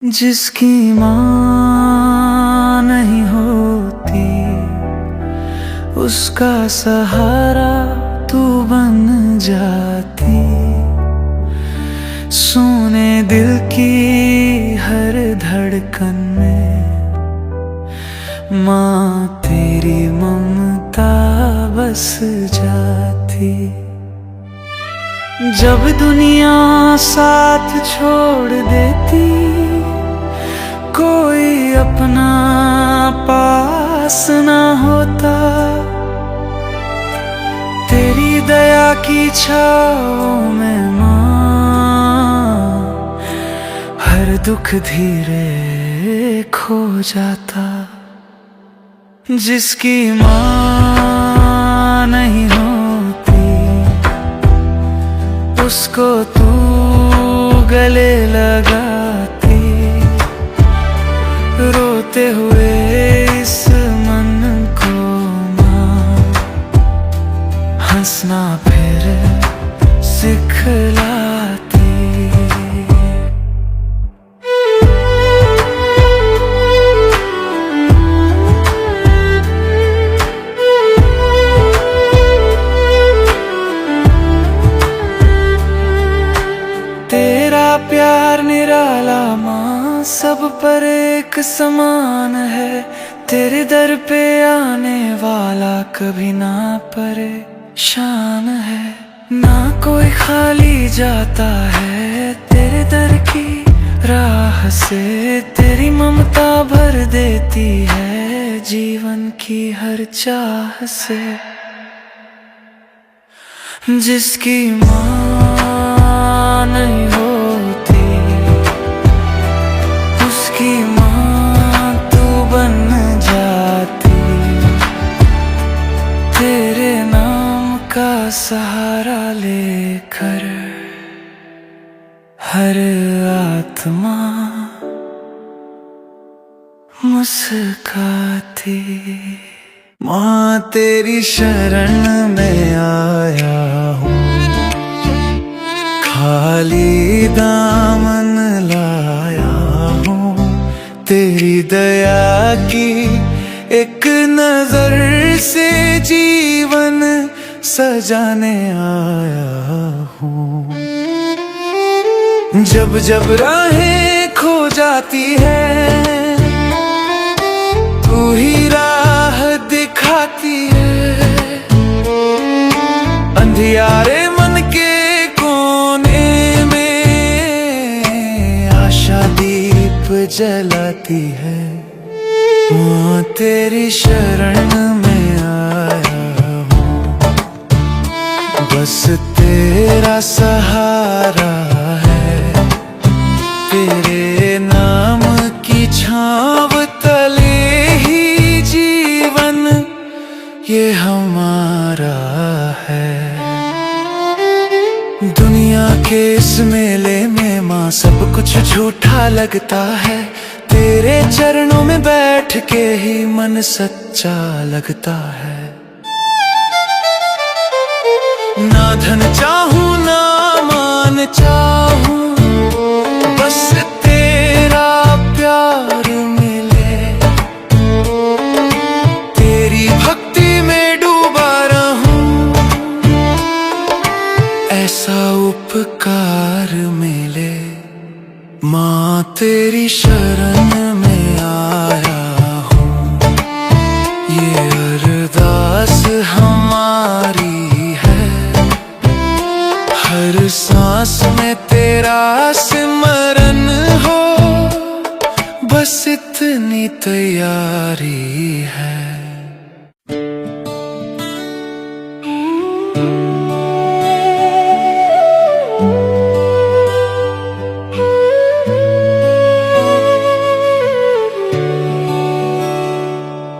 जिसकी माँ नहीं होती उसका सहारा तू बन जाती। सोने दिल की हर धड़कन में माँ तेरी ममता बस जाती। जब दुनिया साथ छोड़ देती कोई अपना पास ना होता, तेरी दया की छाँव में माँ हर दुख धीरे खो जाता। जिसकी माँ नहीं होती उसको तू गले लगाती। रोते हुए इस मन को माँ हंसना फिर सिखलाती। तेरा प्यार निराला माँ सब पर एक समान है। तेरे दर पे आने वाला कभी ना परेशान है। ना कोई खाली जाता है तेरे दर की राह से। तेरी ममता भर देती है जीवन की हर चाह से। जिसकी माँ नहीं होती उसकी माँ तू बन जाती। तेरे नाम का सहारा लेकर हर आत्मा मुस्काती। माँ तेरी शरण में आया हूँ, खाली दामन लाया हूँ। तेरी दया की एक नजर से जीवन सजाने आया हूँ। जब जब राहें खो जाती है तू ही राह दिखाती है। अंधियारे मन के कोने में आशा दीप जलाती है। माँ तेरी शरण में आया हूँ, बस तेरा सहारा है। तेरे नाम की छाँव तले ही जीवन ये हमारा है। दुनिया के इस मेले में माँ सब कुछ झूठा लगता है। तेरे चरणों में बैठ के ही मन सच्चा लगता है। ना धन चाहूं ना मान चाहूं, बस तेरा प्यार मिले। तेरी भक्ति में डूबा रहूं, ऐसा उपकार मिले। माँ तेरी शरण में आया हूँ, ये अरदास हमारी है। हर सांस में तेरा सिमरन हो, बस इतनी तैयारी है।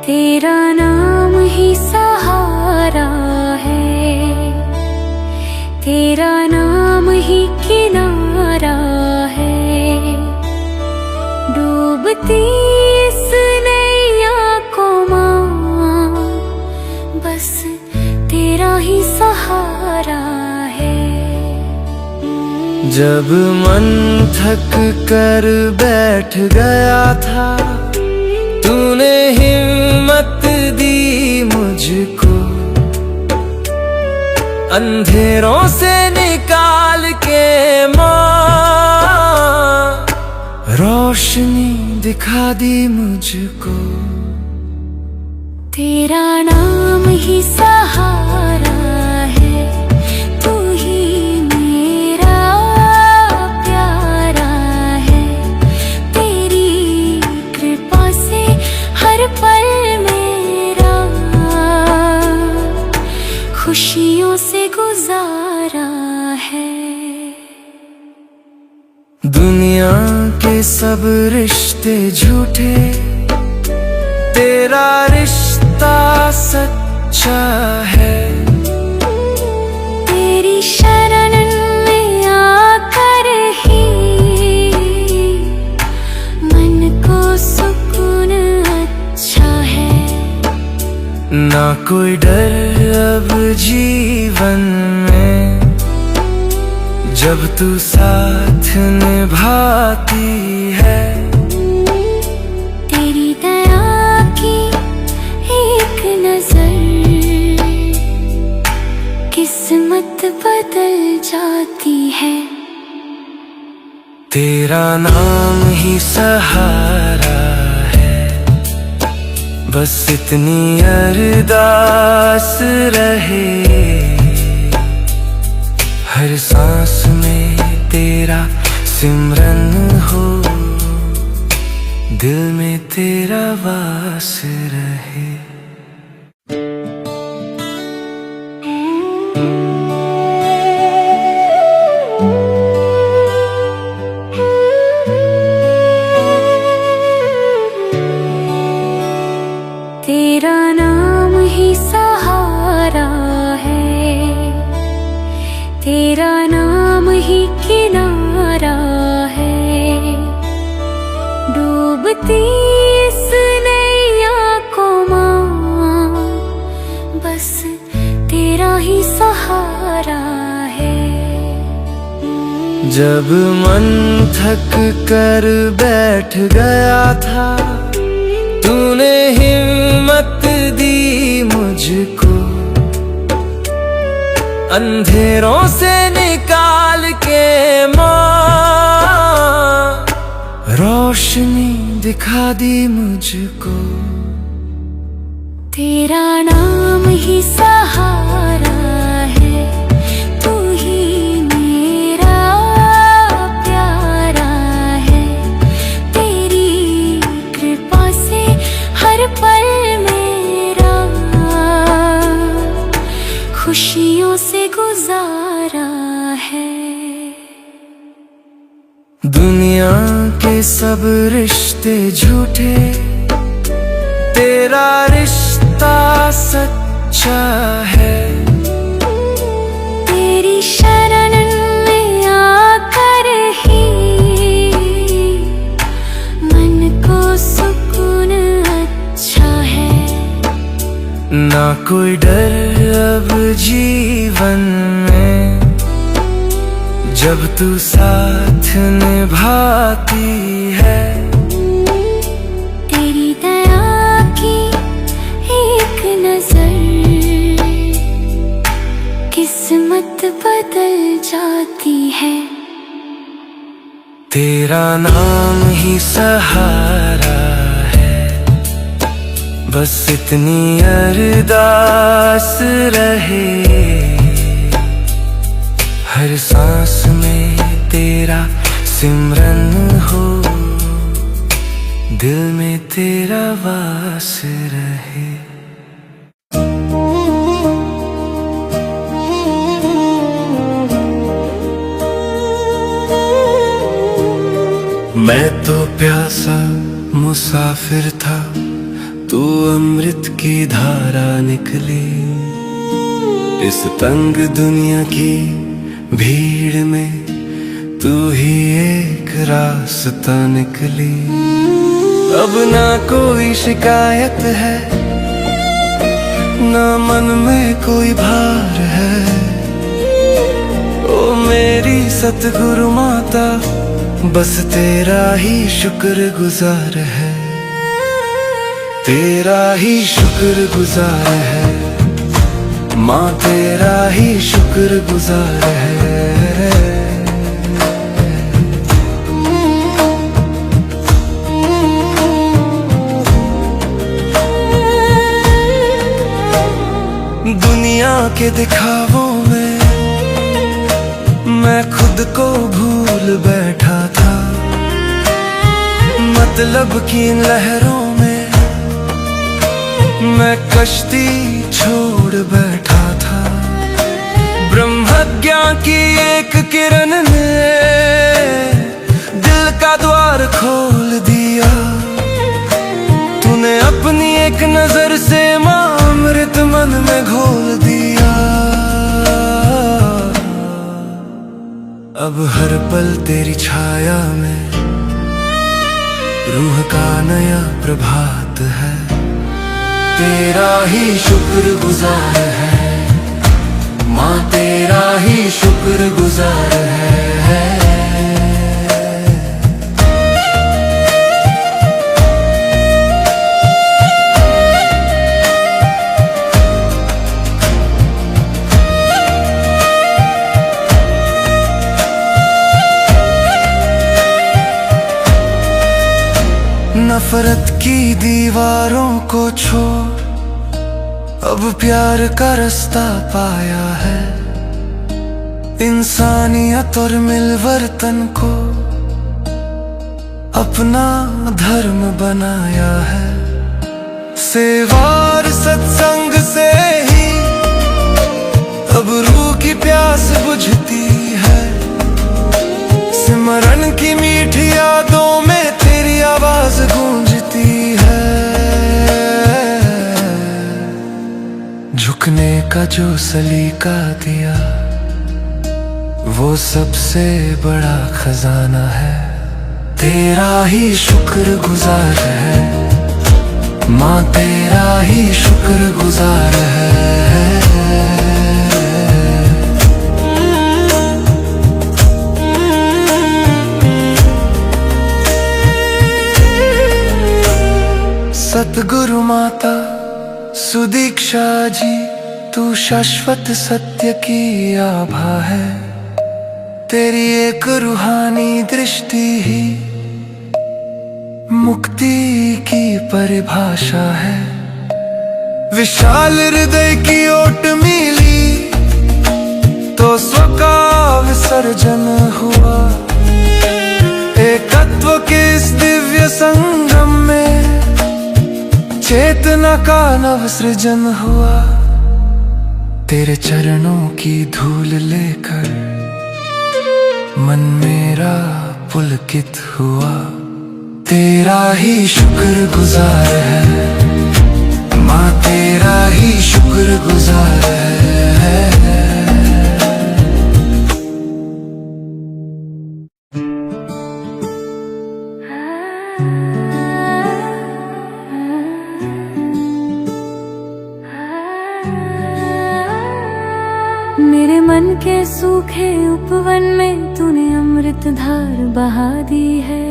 तेरा नाम ही सहारा है, तेरा नाम ही किनारा है। डूबती इस नैया को माँ बस तेरा ही सहारा है। जब मन थक कर बैठ गया था, तूने हिम्मत दी मुझको, अंधेरों से निकाल के माँ, रोशनी दिखा दी मुझको। तेरा नाम ही सहारा है, तू ही मेरा प्यारा है। तेरी कृपा से हर पल मेरा खुशियों से गुजारा है। दुनिया के सब रिश्ते झूठे, तेरा रिश्ता सच्चा है। तेरी शरण में आकर ही मन को सुकून अच्छा है। ना कोई डर अब जीवन में, जब तू साथ निभाती है। तेरी दया की एक नजर किस्मत बदल जाती है। तेरा नाम ही सहारा है, बस इतनी अरदास रहे। हर सांस में तेरा सिमरन हो, दिल में तेरा वास रहे। तेरा नाम ही सहारा है, तेरा नाम ही किनारा है। डूबती इस नैया को माँ, बस तेरा ही सहारा है। जब मन थक कर बैठ गया था, तूने हिम्मत दी मुझको, अंधेरों से निकाल के माँ, रोशनी दिखा दी मुझको। तेरा नाम ही सहारा है, तू ही मेरा प्यारा है। तेरी कृपा से हर पल मेरा खुशियों से गुजारा है। दुनिया के सब रिश्ते झूठे, तेरा रिश्ता सच्चा है। तेरी शरण में आकर ही मन को सुकून अच्छा है। ना कोई डर अब जीवन में, जब तू साथ निभाती है। तेरी दया की एक नजर किस्मत बदल जाती है। तेरा नाम ही सहारा है, बस इतनी अरदास रहे। हर सांस में तेरा सिमरन हो, दिल में तेरा वास रहे। मैं तो प्यासा मुसाफिर था, तू अमृत की धारा निकली। इस तंग दुनिया की भीड़ में तू ही एक रास्ता निकली। अब ना कोई शिकायत है, ना मन में कोई भार है। ओ मेरी सतगुरु माता, बस तेरा ही शुक्रगुजार है, तेरा ही शुक्रगुजार है माँ, तेरा ही शुक्रगुजार है। दुनिया के दिखावों में मैं खुद को भूल बैठा था, मतलब की इन लहरों में मैं कश्ती छोड़ बैठा था। ब्रह्मज्ञान की एक किरण ने दिल का द्वार खोल दिया, तूने अपनी एक नजर से माँ अमृत मन में घोल दिया। अब हर पल तेरी छाया में रूह का नया प्रभात है, तेरा ही शुक्रगुजार है माँ, तेरा ही शुक्रगुजार है। नफरत की दीवारों को छोड़ अब प्यार का रास्ता पाया है, इंसानियत और मिलवर्तन को अपना धर्म बनाया है। सेवा और सत्संग से ही अब रूह की प्यास बुझती है, सिमरन की मीठी यादों में तेरी आवाज गूंजती है। झुकने का जो सलीका दिया वो सबसे बड़ा खजाना है, तेरा ही शुक्रगुजार है माँ, तेरा ही शुक्रगुजार है। सतगुरु माता सुदीक्षा जी, तू शाश्वत सत्य की आभा है, तेरी एक रूहानी दृष्टि ही मुक्ति की परिभाषा है। विशाल हृदय की ओट मिली तो स्व का विसर्जन हुआ, एकत्व के इस दिव्य संगम में चेतना का नव सृजन हुआ। तेरे चरणों की धूल लेकर मन मेरा पुलकित हुआ, तेरा ही शुक्रगुजार है माँ, तेरा ही शुक्रगुजार है। मेरे मन के सूखे उपवन में तूने अमृत धार बहा दी है,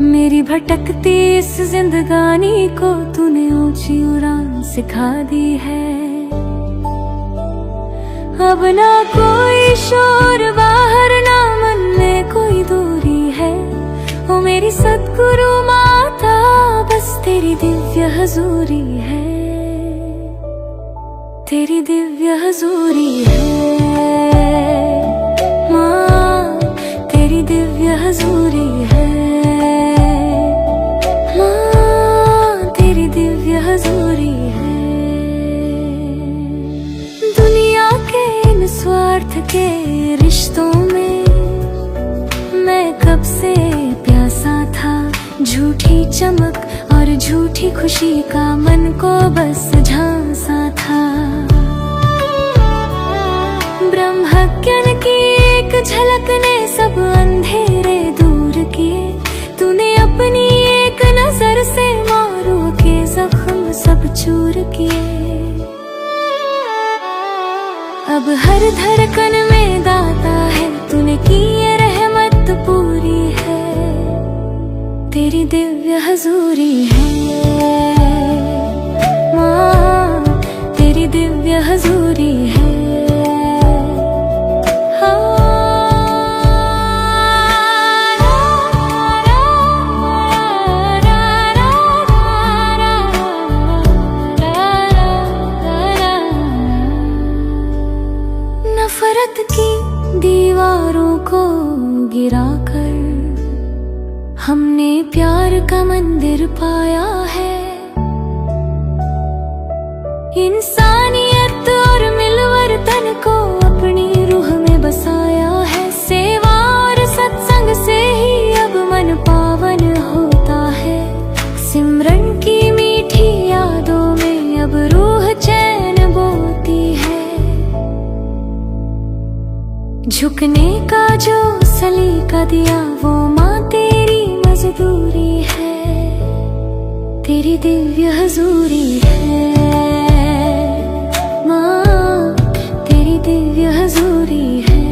मेरी भटकती इस जिंदगानी को तूने ऊंची उड़ान सिखा दी है। अब ना कोई शोर बाहर, ना मन में कोई दूरी है, ओ मेरी सतगुरु माता, बस तेरी दिव्य हजूरी है, तेरी दिव्य हजूरी है माँ, तेरी दिव्य हजूरी है माँ, तेरी दिव्य हजूरी है। दुनिया के इन स्वार्थ के रिश्तों में मैं कब से प्यासा था, झूठी चमक और झूठी खुशी का मन को बस झांसा था। ब्रह्मज्ञान की एक झलक ने सब अंधेरे दूर किए, तूने अपनी एक नजर से मारो के जख्म सब चूर किए। अब हर तेरी दिव्य हजूरी है माँ, तेरी दिव्य हजूरी है। नफरत की दीवारों को गिराकर हमने प्यार का मंदिर पाया है। इंसानियत और मिलवर्तन को अपनी रूह में बसाया है। सेवा और सत्संग से ही अब मन पावन होता है। सिमरन की मीठी यादों में अब रूह चैन बोती है। झुकने का जो सलीका दिया वो माँ तेरी मजदूरी है। तेरी दिव्य हजूरी है माँ, तेरी दिव्य हजूरी है।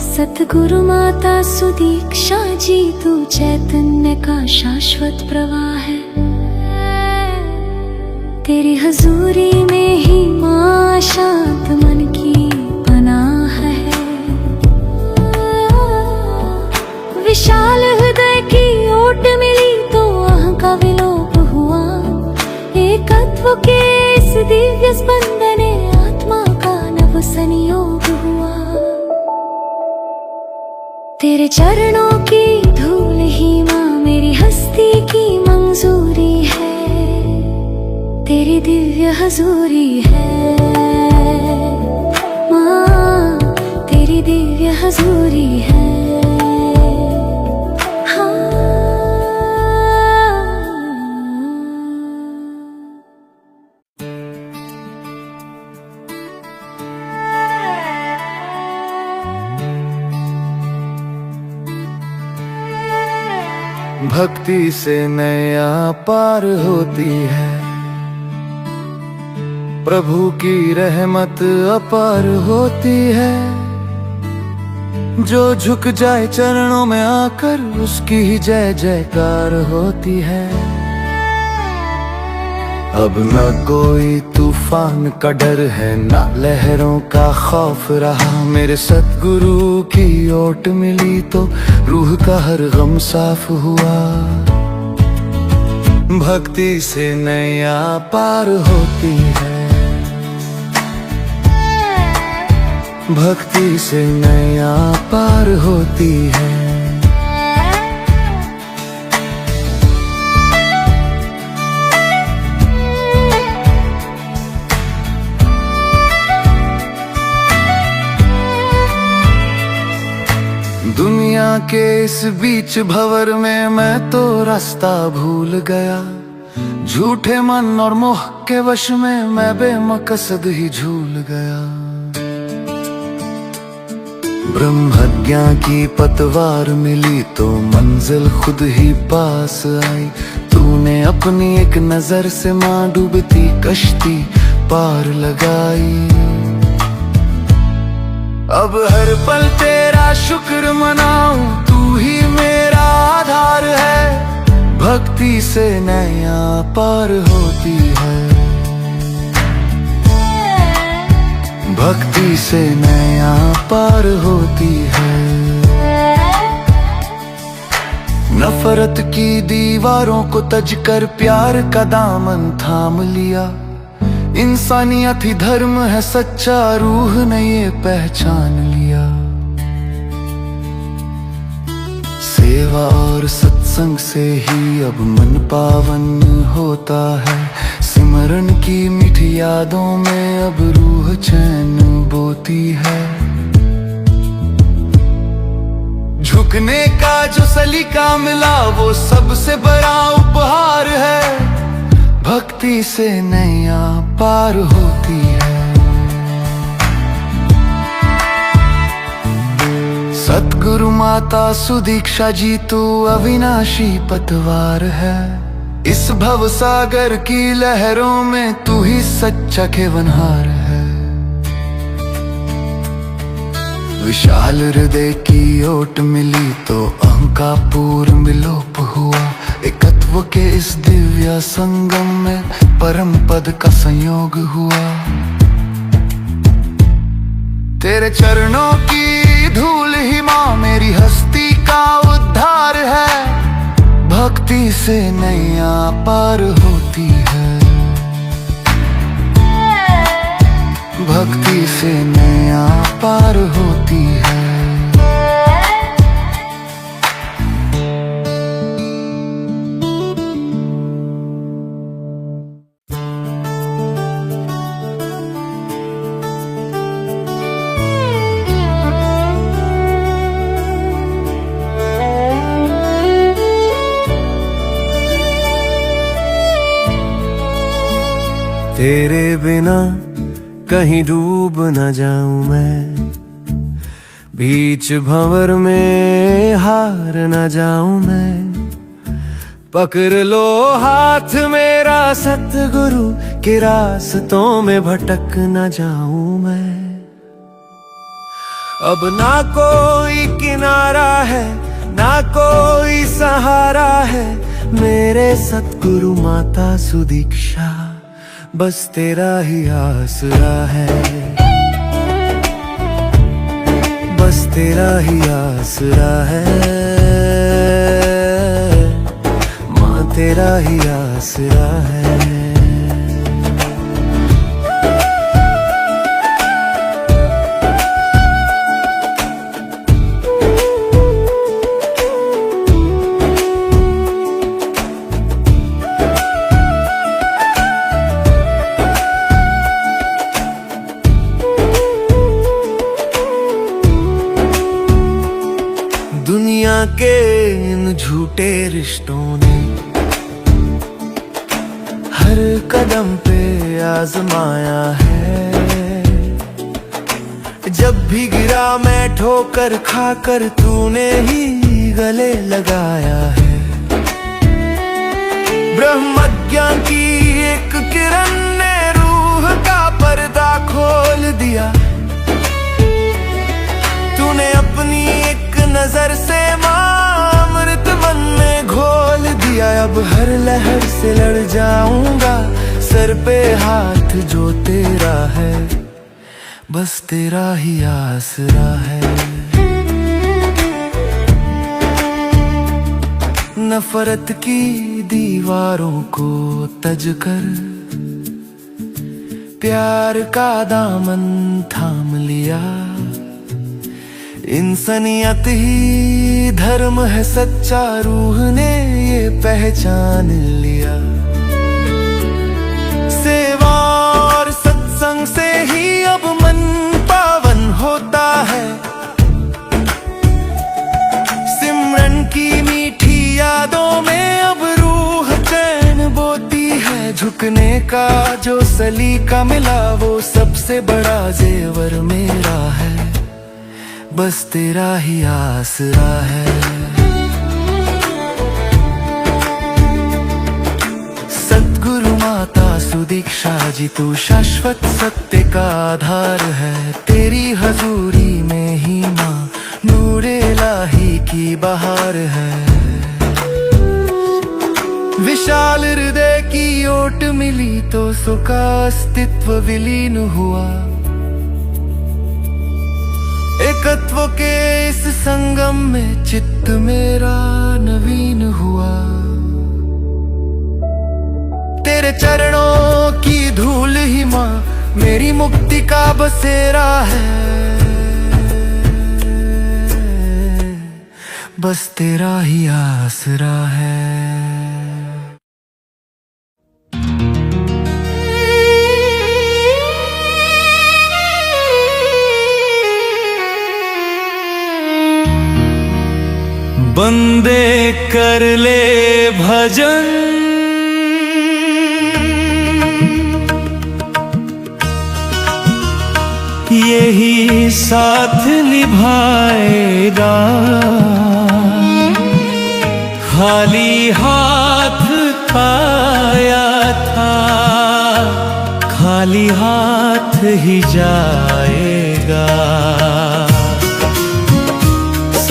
सतगुरु माता सुदीक्षा जी तू चैतन्य का शाश्वत प्रवाह है। तेरी हजूरी में ही माँ शांत मन की पनाह है। विशाल हृदय की ओट मिली तो आह का विलोप हुआ। एकत्व के इस दिव्य स्पंदन ने आत्मा का नव संयोग हुआ। तेरे चरणों की धूल ही माँ मेरी हस्ती की मंजूरी है। तेरी दिव्य हजूरी है माँ, तेरी दिव्य हजूरी है। भक्ति से नैया पार होती है। प्रभु की रहमत अपार होती है। जो झुक जाए चरणों में आकर उसकी ही जय जयकार होती है। अब न कोई तूफान का डर है, न लहरों का खौफ रहा। मेरे सतगुरु की ओट मिली तो रूह का हर गम साफ हुआ। भक्ति से नैया पार होती है। भक्ति से नैया पार होती है। दुनिया के इस बीच भंवर में मैं तो रास्ता भूल गया। झूठे मन और मोह के वश में मैं बेमकसद ही झूल गया। ब्रह्मज्ञा की पतवार मिली तो मंजिल खुद ही पास आई। तूने अपनी एक नजर से माँ डूबती कश्ती पार लगाई। अब हर पल तेरा शुक्र मनाऊं, तू ही मेरा आधार है। भक्ति से नैया पार होती है। भक्ति से नैया पार होती है। नफरत की दीवारों को तजकर प्यार का दामन थाम लिया। इंसानियत ही धर्म है सच्चा, रूह ने ये पहचान लिया। सेवा और सत्संग से ही अब मन पावन होता है। सिमरन की मीठी यादों में अब रूह चैन बोती है। झुकने का जो सलीका मिला वो सबसे बड़ा उपहार है। भक्ति से नैया पार होती है। सतगुरु माता सुदीक्षा जी तू अविनाशी पतवार है। इस भव सागर की लहरों में तू ही सच्चा खेवनहार है। विशाल हृदय की ओट मिली तो अहंकार विलोप हुआ। एकत्व के इस दिव्य संगम में परम पद का संयोग हुआ। तेरे चरणों की धूल ही माँ मेरी हस्ती का उद्धार है। भक्ति से नैया पार होती है, भक्ति से नैया पार होती है। तेरे बिना कहीं डूब न जाऊं मैं, बीच भंवर में हार न जाऊं मैं। पकड़ लो हाथ मेरा सतगुरु के रास्तों में भटक न जाऊं मैं। अब ना कोई किनारा है ना कोई सहारा है, मेरे सतगुरु माता सुदीक्षा बस तेरा ही आसरा है, बस तेरा ही आसरा है। माँ तेरा ही आसरा है। दुनिया के इन झूठे रिश्तों ने हर कदम पे आजमाया है। जब भी गिरा मैं ठोकर खाकर तूने ही गले लगाया है। ब्रह्म ज्ञान की एक किरण ने रूह का पर्दा खोल दिया। तूने अपनी एक नजर से अमृत मन में घोल दिया। अब हर लहर से लड़ जाऊंगा, सर पे हाथ जो तेरा है, बस तेरा ही आसरा है। नफरत की दीवारों को तज कर प्यार का दामन थाम लिया। इंसानियत ही धर्म है सच्चा, रूह ने ये पहचान लिया। सेवा और सत्संग से ही अब मन पावन होता है। सिमरन की मीठी यादों में अब रूह चैन बोती है। झुकने का जो सलीका मिला वो सबसे बड़ा जेवर मेरा है, बस तेरा ही आसरा है। सतगुरु माता सुदीक्षा जी तू शाश्वत सत्य का आधार है। तेरी हजूरी में ही माँ नूरे इलाही की बहार है। विशाल हृदय की ओट मिली तो सुख अस्तित्व विलीन हुआ। एकत्व के इस संगम में चित्त मेरा नवीन हुआ। तेरे चरणों की धूल ही माँ मेरी मुक्ति का बसेरा है, बस तेरा ही आसरा है। बंदे कर ले भजन, यही साथ निभाएगा। खाली हाथ आया था, खाली हाथ ही जाएगा।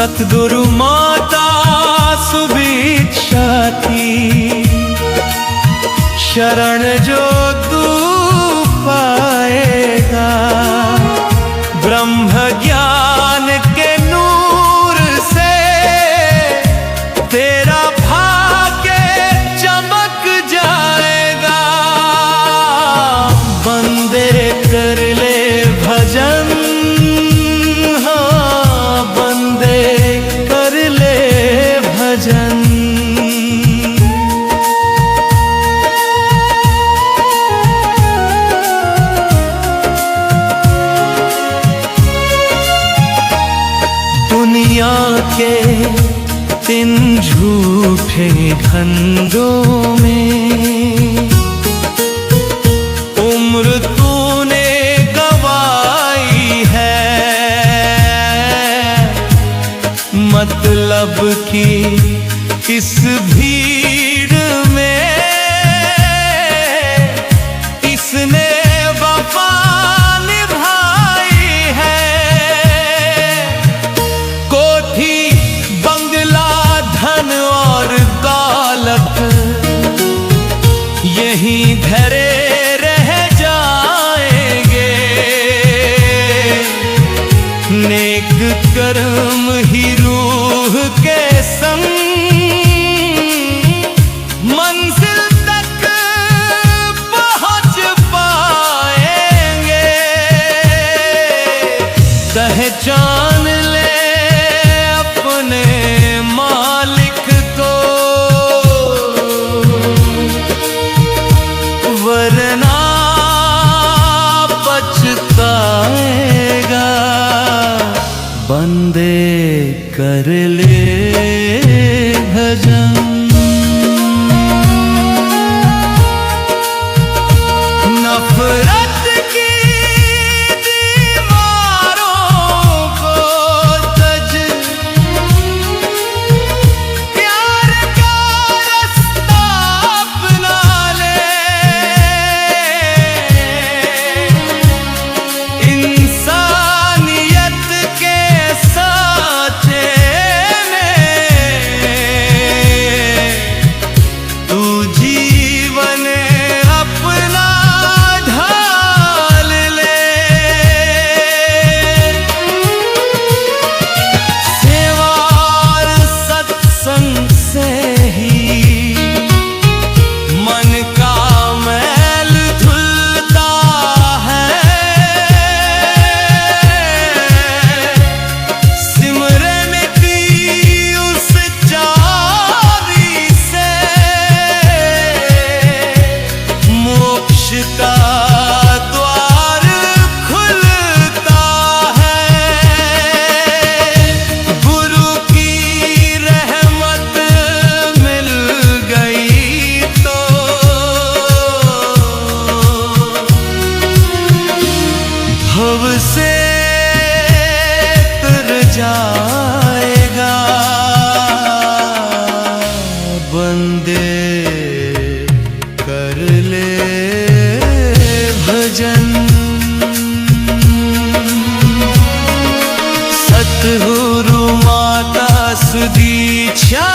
सतगुरु माता सुभिक्षा थी, शरण जो तू पाएगा, ब्रह्म ज्ञान के नूर से तेरा भाग्य चमक जाएगा। बंदे कर ले भजन, हाँ बंदे कर ले भजन। दुनिया के इन झूठे धंधों में उम्र तूने गवाई है, मतलब की इस भीड़ में इसने वफा निभाई है। कोठी बंगला धन और दौलत यहीं धरे रह जाएंगे, नेक कर्म ही रूह के संग मंजिल तक पहुंच पाएंगे। पहचान ले अपने मालिक को, वरना पछताएगा। बंदे कर ले भजन, नफरत की दीवारों को तज, प्यार का रास्ता अपना ले। इंसानियत के साचे में तू जीवन अपना ढाल ले। सेवा और सत्संग से ही मन का मैल धुलता है, सिमरन की उस चाबी से मोक्ष का द्वार खुलता है। गुरु की रहमत मिल गई तो भव से तर जाएगा। बंदे कर ले भजन, सतगुरु माता सुदीक्षा